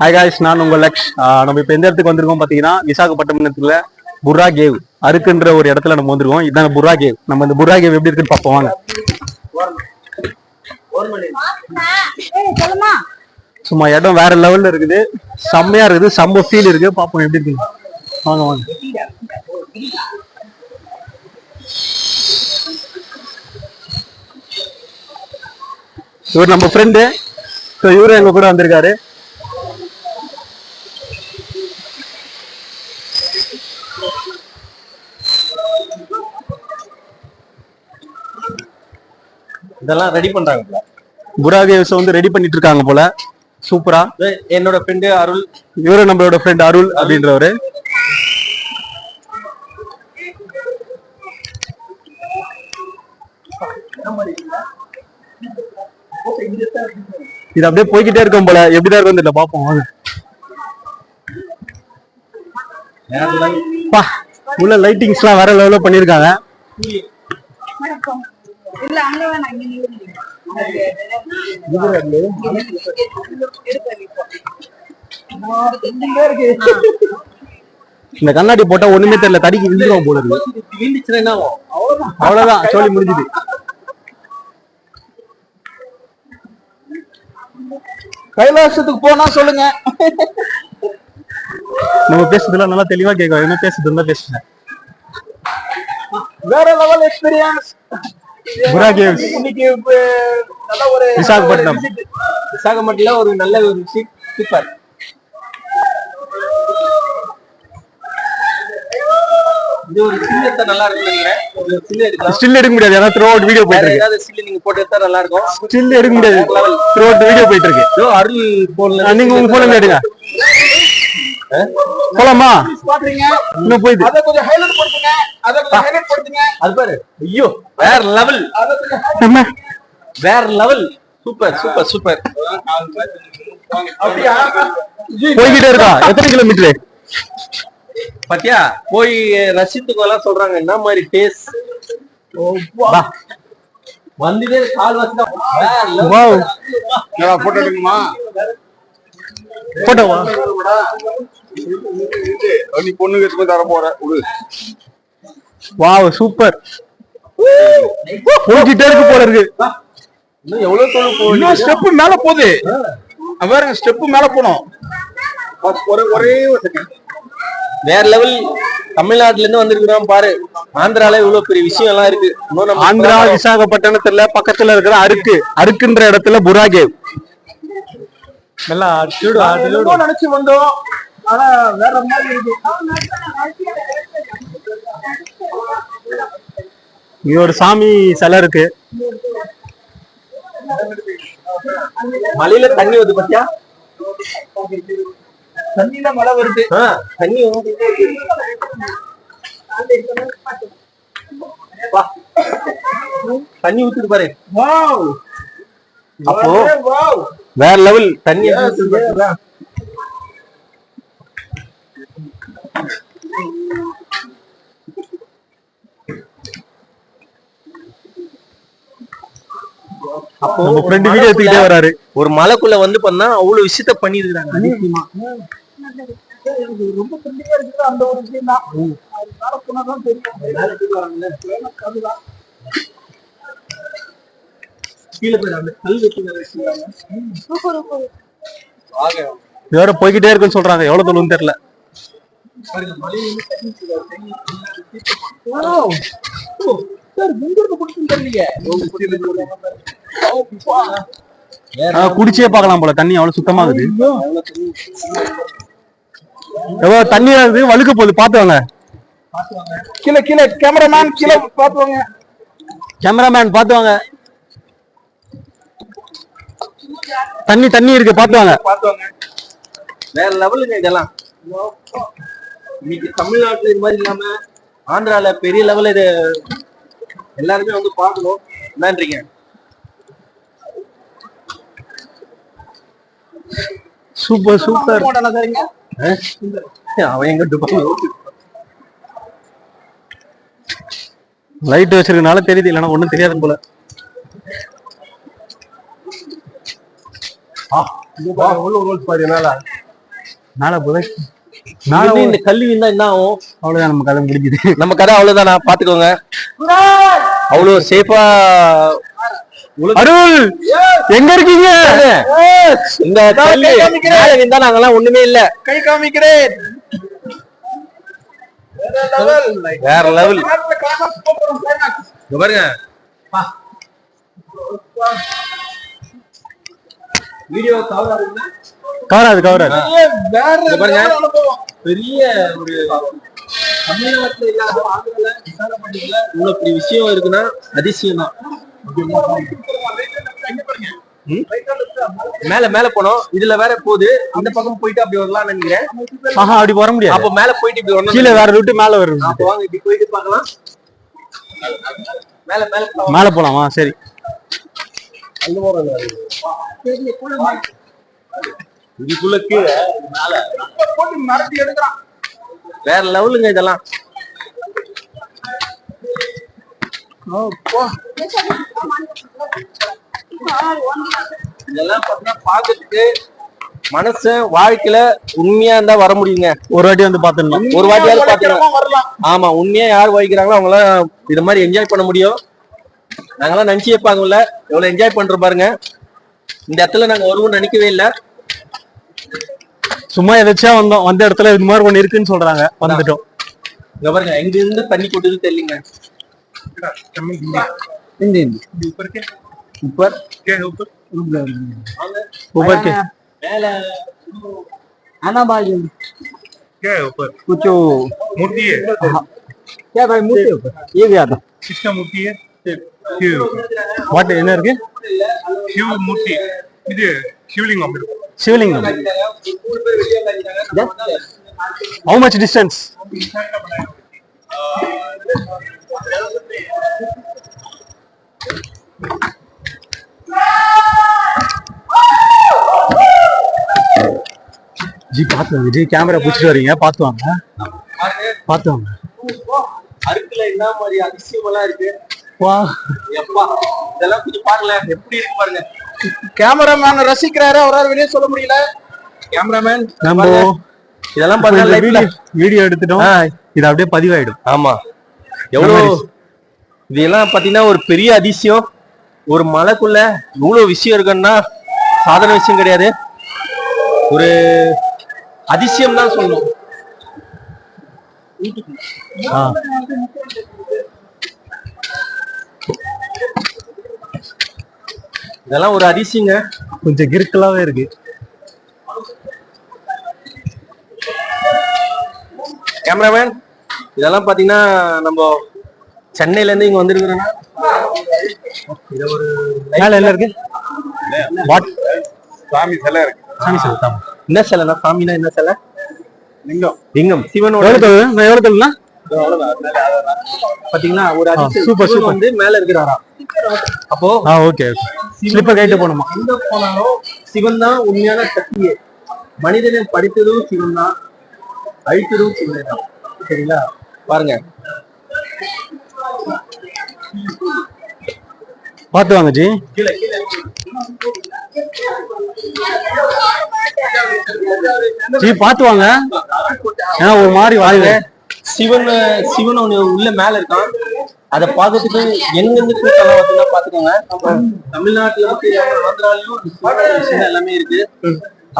Hi guys, நான் உங்கள் லக்ஷ். நம்ம இப்போ எந்த இடத்துக்கு வந்திருக்கோம் பார்த்தீங்கன்னா, விசாகப்பட்டினத்துல புர்ரா கேவ் அருக்குன்ற ஒரு இடத்துல நம்ம வந்திருக்கோம். இதுதான் புர்ரா கேவ். நம்ம இந்த புர்ரா கேவ் எப்படி இருக்குன்னு பார்ப்போம் வாங்க. சும்மா இடம் வேற லெவல்ல இருக்குது, செம்மையா இருக்குது, செம்ம ஃபீல் இருக்கு. பார்ப்போம் எப்படி இருக்கு. வாங்க வாங்க. இவர் நம்ம ஃப்ரெண்டு, இவரும் எங்க கூட வந்திருக்காரு. இதெல்லாம் ரெடி பண்றாங்க. புர்ரா கேவ்ஸ் வந்து ரெடி பண்ணிட்டு இருக்காங்க போல. சூப்பரா. என்னோட ஃப்ரெண்டு அருள், இவரு நம்மளோட ஃப்ரெண்ட் அருள் அப்படின்றவரு. இது அப்படியே போய்கிட்டே இருக்கும் போல. எப்படிதான் இருக்கும் தெரியல, பாப்போம் வாங்க. உள்ள லைட்டிங்ஸ் எல்லாம் வேற லெவல்ல பண்ணிருக்காங்க. இந்த கண்ணாடி போட்டா ஒண்ணுமே தெரியல, தடிக்கு விழுந்துருவோம் போல இருக்கு. அவ்வளவுதான், சொல்லி முடிஞ்சுது. கைலாசத்துக்கு போனா சொல்லுங்க. நம்ம பேசுறதுலாம் நல்லா தெளிவா கேட்கும். என்ன பேசுறது இருந்தா பேசுங்க. வேற லெவல் எக்ஸ்பீரியன்ஸ். புர்ரா கேவ்ஸ் நல்ல ஒரு விசாகப்பட்டினம்ல ஒரு நல்ல ஒரு சூப்பர். இது ஒரு சில்லத்தை நல்லா இருக்கு. ஸ்டில் எடுக்க முடியாது, ஏன்னா த்ரூ அவுட் வீடியோ போயிட்டு இருக்கு. ஏதாவது ஸ்டில் நீங்க போட்டு எடுத்தா நல்லா இருக்கும். ஸ்டில் எடுக்க முடியாது, த்ரூ அவுட் வீடியோ போயிட்டு இருக்கு. அருள் போன்ல நீங்க உங்க போன்ல எடுங்க. போலாமா? இன்னும் போயிட்டு அத கொஞ்சம் ஹைலைட் பண்ணுங்க. அத கொஞ்சம் ஹைலைட் பண்ணுங்க. அது பாரு, ஐயோ வேற லெவல், வேற லெவல். Super super super. அப்படியே போய்கிட்டே இருக்கா. எத்தனை கிலோமீட்டர் பாத்தியா? போய் ரசித்துக்கு எல்லாம் சொல்றாங்க என்ன மாதிரி டேஸ்ட். வந்துட்டே கால் வச்சுட்டா. போட்டோ எடுக்குமா? போட்டோவா? நீ பொண்ணுக்கு எடுத்து தர போற. Wow, super. போய்கிட்டே இருக்கு போல இருக்கு. இன்னும் எவ்வளவு தூரம் போகுது? இன்னும் ஸ்டெப் மேல போகுது. பாருங்க, ஸ்டெப் மேல போனோம். ஒரே ஒரு செகண்ட். வேற லெவல். தமிழ்நாட்டுல இருந்து வந்திருக்கிறோம் பாரு. ஆந்திரால இவ்வளவு பெரிய விஷயம் எல்லாம் இருக்கு. ஆந்திரா விசாகப்பட்டினத்துல பக்கத்துல இருக்கிற அருக்குன்ற இடத்துல புர்ரா கேவ். நினைச்சு வந்தோம், ஆனா வேற மாதிரி இருக்கு. இங்க ஒரு சாமி சிலை இருக்கு. மலையில தண்ணி வருது பாத்தியா? தண்ணியில மழை வருது. தண்ணி தண்ணி ஊத்துது பாரு. அப்போ வேற லெவல் தண்ணி. அப்போ நம்ம ஃப்ரெண்ட் வீடியோ எடுத்துக்கிட்டே வராரு. ஒரு மலைக்குள்ள வந்து பண்ணா அவ்வளவு விஷயத்த பண்ணிருக்காங்க. ரொம்ப ஃப்ரெண்ட்லியா இருக்குது. அந்த ஒரு விஷயம் தான். வேற போய்கிட்டே இருக்குன்னு சொல்றாங்க. எவ்வளவு தூரம் தெரியல. குடிச்சே பார்க்கலாம் போல. தண்ணி அவ்வளவு சுத்தமாகுது. தண்ணி வழுக்க போகுது, பாத்துவாங்க. கீழே கீழே கேமராமேன் கீழே பாத்துவாங்க. கேமராமேன் பாத்துவாங்க. தண்ணி இருக்கு, பாத்துவாங்க. வேற லெவலுங்க இதெல்லாம். இன்னைக்கு தமிழ்நாட்டுல இது மாதிரி இல்லாம ஆந்திரால பெரிய லெவல்ல இது எல்லாருமே வந்து பாக்கணும். என்னன்றீங்க? Super super. அவன் எங்க லைட் வச்சிருக்கனால தெரியுது, இல்லைன்னா ஒண்ணும் தெரியாது போல. எவ்வளவு ரோல்ஸ் பாரு. என்னால மேல புதை இந்த கல்வி இருந்தா என்ன ஆகும்? அவ்வளவுதான், நம்ம கதை முடிஞ்சுது. நம்ம கதை அவ்வளவுதானா? பாத்துக்கோங்க. அவ்வளவு சேஃபா. அருள் எங்க இருக்கீங்க? இந்த கல்வி மேல இருந்தா நாங்கெல்லாம் ஒண்ணுமே இல்ல. கை காமிக்கிறேன். வேற லெவல். பாருங்க, வீடியோ கவராது. பெரிய ஒரு தமிழ்நாட்டுல இல்லாத ஆந்திரால விசாரப்பட்டியல இவ்வளவு பெரிய விஷயம் இருக்குன்னா அதிசயம் தான். மேல மேல போனோம். இதுல வேற போகுது. அந்த பக்கம் போயிட்டு அப்படி வரலாம் நினைக்கிறேன். அப்படி வர முடியாது. அப்ப மேல போயிட்டு இப்படி வரணும். கீழே வேற ரூட்டு மேல வரும். அப்ப வாங்க இப்படி போயிட்டு பார்க்கலாம். மேல மேல மேல போலாமா? சரி. இதுக்குள்ள கீழே மேல போட்டு மரத்தி எடுக்கிறான். வேற லெவலுங்க இதெல்லாம். இதெல்லாம் பாத்தீங்கன்னா பாக்கிறதுக்கு மனச வாழ்க்கையில உண்மையா இருந்தா வர முடியுங்க. ஒரு வாட்டி வந்து பாத்துடலாம். ஒரு வாட்டியாவது பாத்துக்கலாம். ஆமா, உண்மையா யார் வகிக்கிறாங்களோ அவங்க எல்லாம் இது மாதிரி என்ஜாய் பண்ண முடியும். நாங்கெல்லாம் நினைச்சே பாக்கல எவ்வளவு என்ஜாய் பண்றோம் பாருங்க. இந்த இடத்துல நாங்க வருவோம்னு நினைக்கவே இல்லை. சும்மா எதாச்சா வந்தோம். வந்த இடத்துல இது மாதிரி ஒண்ணு இருக்குன்னு சொல்றாங்க, வந்துட்டோம். இங்க பாருங்க, எங்க இருந்து தண்ணி கொட்டுது தெரியலங்க. மேல आना भाई क्या है ऊपर? कुछ मूर्ति है। क्या भाई मूर्ति ऊपर ये गया था किसका मूर्ति है? शिव। வாட் என்ன இருக்கு? शिव मूर्ति இது शिवलिंगम இருக்கு. சிவலிங்கம். How much distance? ஜி பாத்து வாங்க. ஜி கேமரா பிடிச்சிட்டு வரீங்க, பாத்து வாங்க. பாத்து வாங்க. அருக்குல என்ன மாதிரி அதிசயம் எல்லாம் இருக்கு. வா, எப்பா இதெல்லாம் கொஞ்சம் பாருங்களேன், எப்படி இருக்கு பாருங்க. கேமராமேன் ரசிக்கிறாரு, அவரால் வெளியே சொல்ல முடியல. கேமராமேன் நம்ம இதெல்லாம் பார்த்தா வீடியோ எடுத்துட்டோம். இது அப்படியே பதிவாயிடும். ஆமா, எவ்வளவு இதெல்லாம் பாத்தீங்கன்னா ஒரு பெரிய அதிசயம். ஒரு மலைக்குள்ள இவ்வளவு விஷயம் இருக்குன்னா சாதாரண விஷயம் கிடையாது. ஒரு அதிசயம் தான் சொல்லணும். இதெல்லாம் ஒரு அதிசயங்க. கொஞ்சம் கிறுக்கலாவே இருக்கு. கேமராமேன் இதெல்லாம் பாத்தீங்கன்னா நம்ம சென்னையில இருந்து இங்க வந்திருக்கிறோம்னா இது ஒரு மேல என்ன இருக்கு? வாட்? சாமி சிலை இருக்கு. சாமி சிலை தான். என்ன சிலைனா? சாமினா என்ன சிலை? லிங்கம். லிங்கம் சிவனோட. எவ்வளவு தள்ளுனா? பாத்தீங்கன்னா ஒரு அதிசயம். சூப்பர் சிவன் சூப்பர் வந்து மேல இருக்கிறாரா? அப்போ ஓகே. ஸ்லிப்பர் கைட்டு போணுமா? எங்க போனாலும் சிவன் தான் உண்மையான சக்தியே. மனிதனை படித்ததும் சிவன் தான், அழித்ததும் சிவன் தான். சரிங்களா? பாருங்க, பாத்து வாங்க ஜி. கீழே கீழே ஜி பாத்து வாங்க. ஏன்னா ஒரு மாதிரி வாயுங்க. சிவன் சிவன் ஒண்ணு உள்ள மேல இருக்கான். அத பாக்கிறதுக்கு எங்கிருந்து கூட்டம்லாம் வந்து பாத்துக்கோங்க. தமிழ்நாட்டுல வந்து ஆந்திராலையும் எல்லாமே இருக்கு.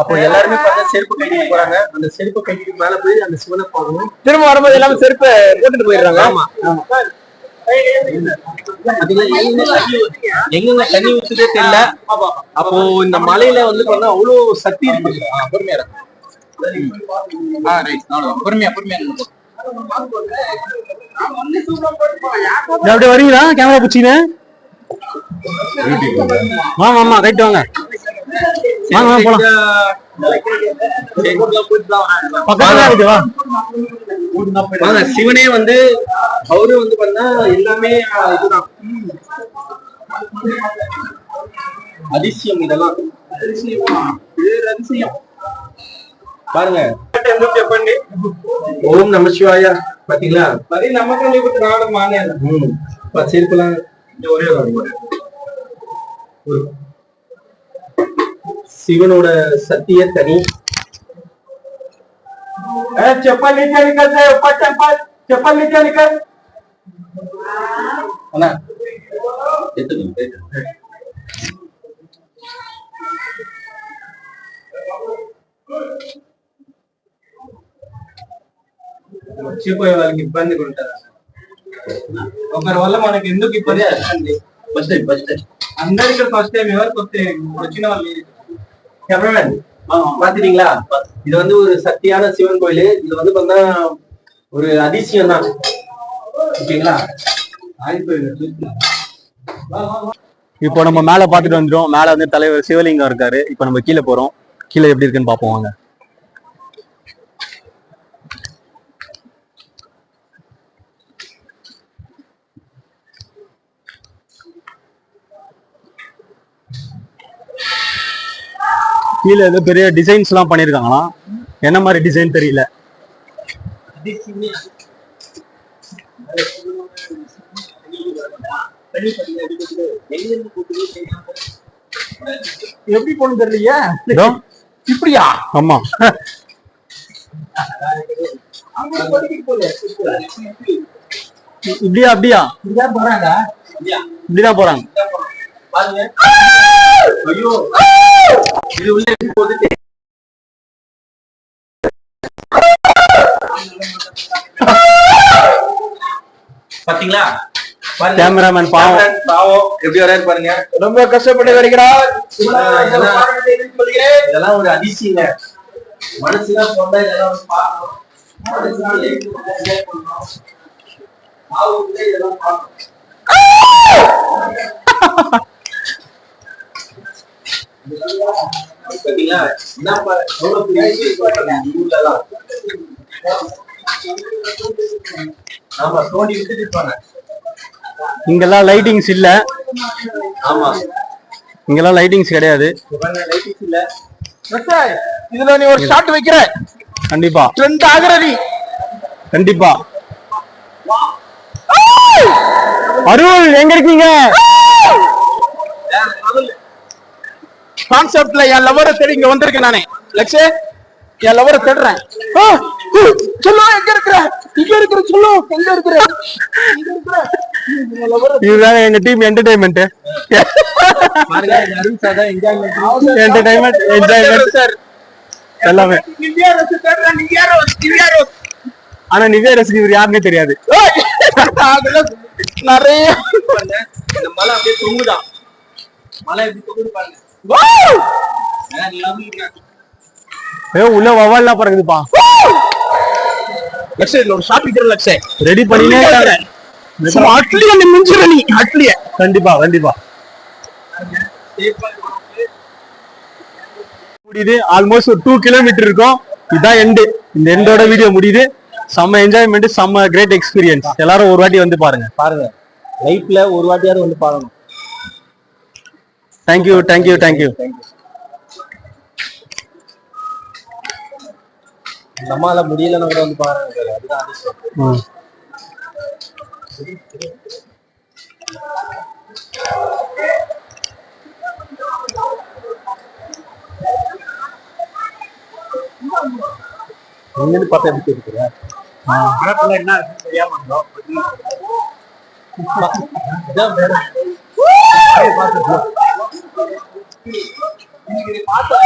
அப்போ எல்லாருமே பார்த்தா செருப்பு கட்டிட்டு போறாங்க. அந்த செருப்பு கட்டிட்டு மேல போய் அந்த சிவனை பார்க்கணும். திரும்ப வரும்போது எல்லாமே செருப்பு போட்டுட்டு போயிடுறாங்க. ஆமா, எங்க தண்ணி ஊத்துதே தெரியல. அப்போ இந்த மலையில வந்து பார்த்தா அவ்வளவு சக்தி இருக்கு. பொறுமையா அப்படியே வரீங்களா? கேமரா பிடிச்சிங்க. வாங்க. ஆமா ரைட் வாங்க. வாங்க வாங்க போலாம். பக்கத்துல இருக்கு. வா. சிவனே வந்து அவரு வந்து பண்ணா எல்லாமே இதுதான் அதிசயம். இதெல்லாம் அதிசயம் பாருங்க. ஓம் நம சிவாயா. பாத்தீங்களா? செருப்பெல்லாம் சிவனோட சத்திய தனி. चप्पल नीचे निकल जाए ऊपर चप्पल चप्पल नीचे निकल அண்ணா எடுத்துக்கோங்க. మర్చిపోయే వాళ్ళకి ఇబ్బంది ఉంటుంది ఒకరి వల్ల మనకి ఎందుకు ఇబ్బంది వస్తుంది ஃபர்ஸ்ட் అందరు ఇక్కడ ఫస్ట్ టైం ఎవరికి వస్తే వచ్చిన వాళ్ళు கேமராமேன் பாத்துட்டீங்களா? இது வந்து ஒரு சக்தியான சிவன் கோயில். இது வந்து பார்த்தா ஒரு அதிசயம் தான். ஓகேங்களா? இப்போ நம்ம மேல பாத்துட்டு வந்துடும். மேல வந்து தலைவர் சிவலிங்கம் இருக்காரு. இப்போ நம்ம கீழே போறோம். கீழே எப்படி இருக்குன்னு பாப்போம் வாங்க. கீழே ஏதோ பெரிய டிசைன்ஸ் எல்லாம் பண்ணிருக்காங்களாம். என்ன மாதிரி டிசைன் தெரியல. எப்படி போன தெரியலையா? இதோ, இப்படியா? ஆமா. இப்படியா அப்படியா போறாங்க இப்படிதான் போறாங்க. பாருங்க. ஐயோ, இது உள்ள போது பாத்தீங்களா? கேமராமேன் பாவம் பாவம் எப்படி வராரு பாருங்க. ரொம்ப கஷ்டப்பட்டு வருகிறார். இதெல்லாம் ஒரு அதிசயங்க. மனசுலாம் சொன்னா இதெல்லாம் வந்து பார்க்கணும். மனசுலாம் enjoy பண்ணணும். பாவம் இதெல்லாம் பார்க்கணும். பாத்தீங்களா? என்ன எவ்வளவு பெரிய விஷயம் ஊர்லலாம். ஆமா, தோண்டி விட்டுட்டு இருப்பாங்க. இங்கெல்லாம் லைட்டிங்ஸ் இல்ல. ஆமா, இங்கெல்லாம் லைட்டிங்ஸ் கிடையாது. லைட்டிங்ஸ் இல்ல. இதுல நீ ஒரு ஷாட் வைக்கிற கண்டிப்பா ட்ரெண்ட் ஆகுற நீ கண்டிப்பா. அருள் எங்க இருக்கீங்க? கான்செப்ட்ல என் லவரை தேடி இங்க வந்திருக்கேன் நானே. லட்சே, என் லவரை தேடுறேன். சொல்லு, எங்க இருக்கிற? இங்க இருக்கிற சொல்லு, எங்க இருக்கிற? இதுதான் எங்க டீம் என்டர்டைன்மெண்ட். பாருங்க, இந்த அருண் சார் தான் என்டர்டைன்மெண்ட் என்ஜாய்மெண்ட் எல்லாமே. ஆனா நிவ்யா ரசிகர் இவர் யாருன்னே தெரியாது. நிறைய இந்த மலை அப்படியே தொங்குதான். மலை எப்படி தொங்குது பாருங்க. உள்ள வவால்லாம் பறக்குதுப்பா. லட்சே, இதுல ஒரு ஷாட் வைக்கிற லட்சே. ரெடி பண்ணினே இருக்காங்க. அட்லிய நீ மிஞ்சிர நீ அட்லிய. கண்டிப்பா கண்டிப்பா முடியுது. ஆல்மோஸ்ட் ஒரு 2 கிலோமீட்டர் இருக்கும். இதான் எண்டு. இந்த எண்டோட வீடியோ முடியுது. செம்ம என்ஜாய்மெண்ட், செம்ம கிரேட் எக்ஸ்பீரியன்ஸ். எல்லாரும் ஒரு வாட்டி வந்து பாருங்க. பாருங்க, லைஃப்ல ஒரு வாட்டியாவது வந்து பாருங்க. Thank you thank you thank you. நம்மால முடியலன்னு கூட வந்து பாருங்க. அதுதான் அதிசயம். நீங்க பார்த்தா எப்படி இருக்கிற என்ன தெரியாம இருந்தோம். பார்த்து